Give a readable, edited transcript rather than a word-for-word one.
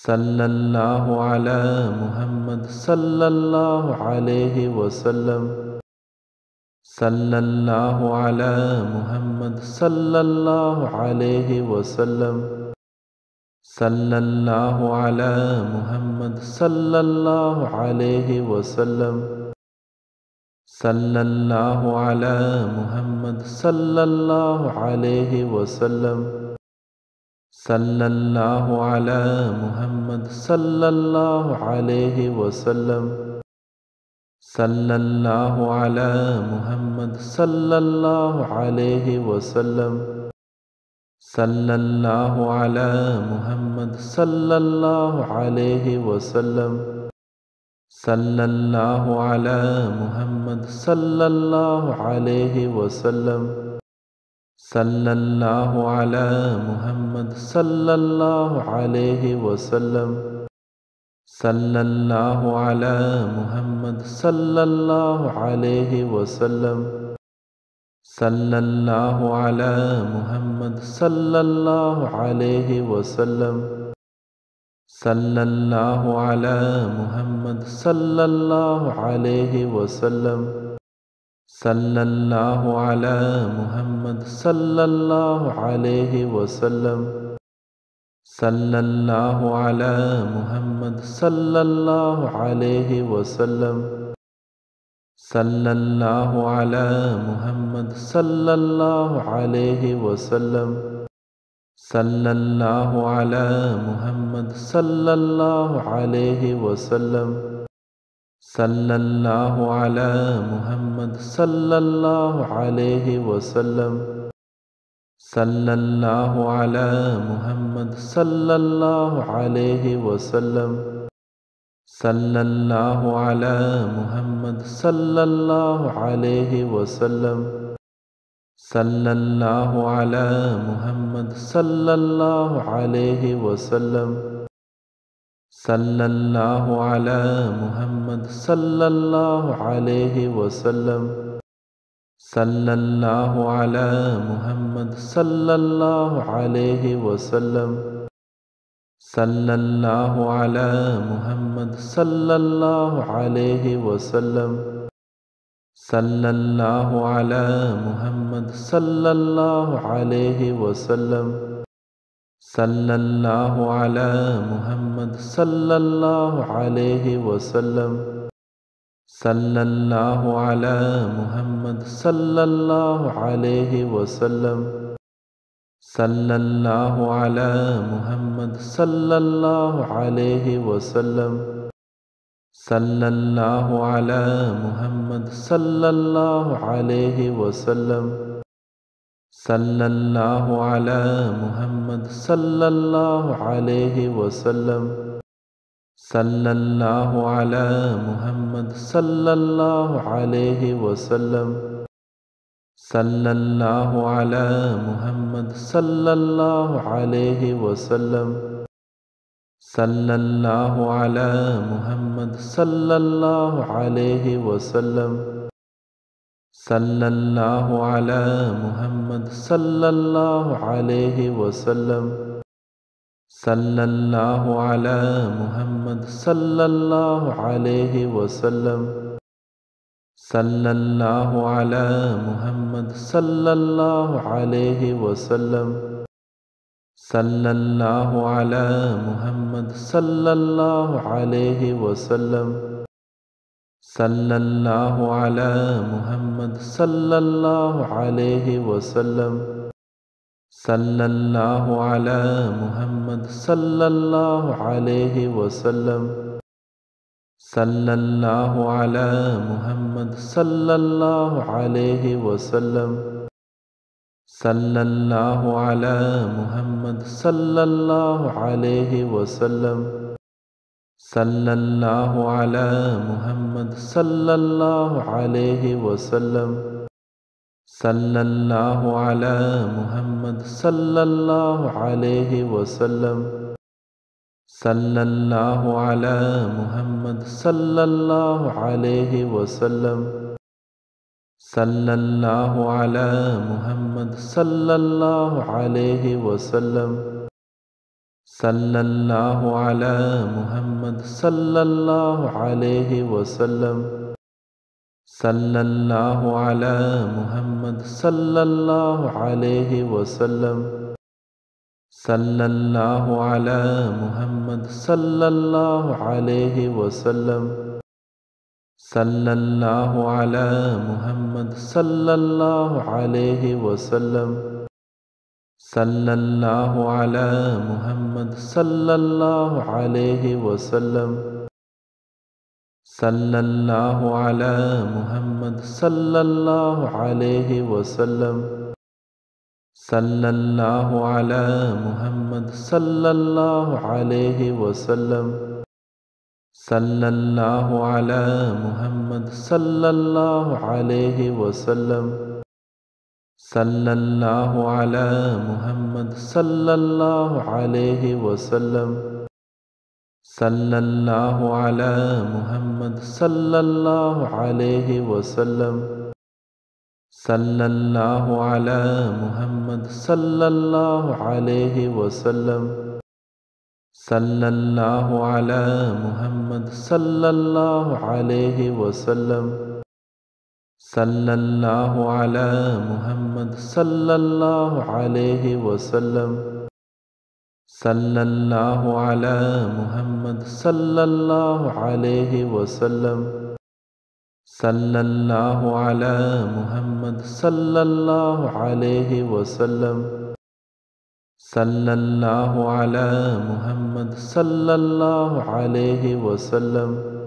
सल्लल्लाहु अला मुहम्मद सल्लल्लाहु अलैहि वसल्लम। सल्लल्लाहु अला मुहम्मद सल्लल्लाहु अलैहि वसल्लम। सल्लल्लाहु अला मुहम्मद सल्लल्लाहु अलैहि वसल्लम। सल्लल्लाहु अला मुहम्मद सल्लल्लाहु अलैहि वसल्लम। सल्लल्लाहु अला मुहम्मद सल्लल्लाहु अलैहि वसल्लम। सल्लल्लाहु अला मुहम्मद सल्लल्लाहु अलैहि वसल्लम। सल्लल्लाहु अला मुहम्मद सल्लल्लाहु अलैहि वसल्लम। सल्लल्लाहु अला मुहम्मद सल्लल्लाहु अलैहि वसल्लम। सल्लल्लाहु अला मुहम्मद सल्लल्लाहु अलैहि वसल्लम। सल्लल्लाहु अला मुहम्मद सल्लल्लाहु अलैहि वसल्लम। सल्लल्लाहु अला मुहम्मद सल्लल्लाहु अलैहि वसल्लम। सल्लल्लाहु अला मुहम्मद सल्लल्लाहु अलैहि वसल्लम। सल्लल्लाहु अला मुहम्मद सल्लल्लाहु अलैहि वसल्लम। सल्लल्लाहु अला मुहम्मद सल्लल्लाहु अलैहि वसल्लम। सल्लल्लाहु अला मुहम्मद सल्लल्लाहु अलैहि वसल्लम। सल्लल्लाहु अला मुहम्मद सल्लल्लाहु अलैहि वसल्लम। सल्लल्लाहु अला मुहम्मद सल्लल्लाहु अलैहि वसल्लम। सल्लल्लाहु अला मुहम्मद सल्लल्लाहु अलैहि वसल्लम। सल्लल्लाहु अला मुहम्मद सल्लल्लाहु अलैहि वसल्लम। सल्लल्लाहु अला मुहम्मद सल्लल्लाहु अलैहि वसल्लम। सल्लल्लाहु अला मुहम्मद सल्लल्लाहु अलैहि वसल्लम। सल्लल्लाहु अला मुहम्मद सल्लल्लाहु अलैहि वसल्लम। सल्लल्लाहु अला मुहम्मद सल्लल्लाहु अलैहि वसल्लम। सल्लल्लाहु अला मुहम्मद सल्लल्लाहु अलैहि वसल्लम। सल्लल्लाहु अला मुहम्मद सल्लल्लाहु अलैहि वसल्लम। सल्लल्लाहु अला मुहम्मद सल्लल्लाहु अलैहि वसल्लम। सल्लल्लाहु अला मुहम्मद सल्लल्लाहु अलैहि वसल्लम। सल्लल्लाहु अला मुहम्मद सल्लल्लाहु अलैहि वसल्लम। सल्लल्लाहु अला मुहम्मद सल्लल्लाहु अलैहि वसल्लम। सल्लल्लाहु अला मुहम्मद सल्लल्लाहु अलैहि वसल्लम। सल्लल्लाहु अला मुहम्मद सल्लल्लाहु अलैहि वसल्लम। सल्लल्लाहु अला मुहम्मद सल्लल्लाहु अलैहि वसल्लम। सल्लल्लाहु अला मुहम्मद सल्लल्लाहु अलैहि वसल्लम। सल्लल्लाहु अला मुहम्मद सल्लल्लाहु अलैहि वसल्लम। सल्लल्लाहु अला मुहम्मद सल्लल्लाहु अलैहि वसल्लम। सल्लल्लाहु अला मुहम्मद सल्लल्लाहु अलैहि वसल्लम। सल्लल्लाहु अला मुहम्मद सल्लल्लाहु अलैहि वसल्लम। सल्लल्लाहु अला मुहम्मद सल्लल्लाहु अलैहि वसल्लम। सल्लल्लाहु अला मुहम्मद सल्लल्लाहु अलैहि वसल्लम। सल्लल्लाहु अला मुहम्मद सल्लल्लाहु अलैहि वसल्लम। सल्लल्लाहु अला मुहम्मद सल्लल्लाहु अलैहि वसल्लम। सल्लल्लाहु अला मुहम्मद सल्लल्लाहु अलैहि वसल्लम। सल्लल्लाहु अला मुहम्मद सल्लल्लाहु अलैहि वसल्लम। सल्लल्लाहु अला मुहम्मद सल्लल्लाहु अलैहि वसल्लम। सल्लल्लाहु अला मुहम्मद सल्लल्लाहु अलैहि वसल्लम सल्लल्लाहु अला मुहम्मद सल्लल्लाहु अलैहि वसल्लम सल्लल्लाहु अला मुहम्मद सल्लल्लाहु अलैहि वसल्लम सल्लल्लाहु अला मुहम्मद सल्लल्लाहु अलैहि वसल्लम सल्लल्लाहु अला मुहम्मद सल्लल्लाहु अलैहि वसल्लम सल्लल्लाहु अला मुहम्मद सल्लल्लाहु अलैहि वसल्लम सल्लल्लाहु अला मुहम्मद सल्लल्लाहु अलैहि वसल्लम सल्लल्लाहु अला मुहम्मद सल्लल्लाहु अलैहि वसल्लम सल्लल्लाहु अला मुहम्मद सल्लल्लाहु अलैहि वसल्लम सल्लल्लाहु अला मुहम्मद सल्लल्लाहु अलैहि वसल्लम सल्लल्लाहु अला मुहम्मद सल्लल्लाहु अलैहि वसल्लम सल्लल्लाहु अला मुहम्मद सल्लल्लाहु अलैहि वसल्लम सल्लल्लाहु अला मुहम्मद सल्लल्लाहु अलैहि वसल्लम सल्लल्लाहु अला मुहम्मद सल्लल्लाहु अलैहि वसल्लम सल्लल्लाहु अला मुहम्मद सल्लल्लाहु अलैहि वसल्लम सल्लल्लाहु अला मुहम्मद सल्लल्लाहु अलैहि वसल्लम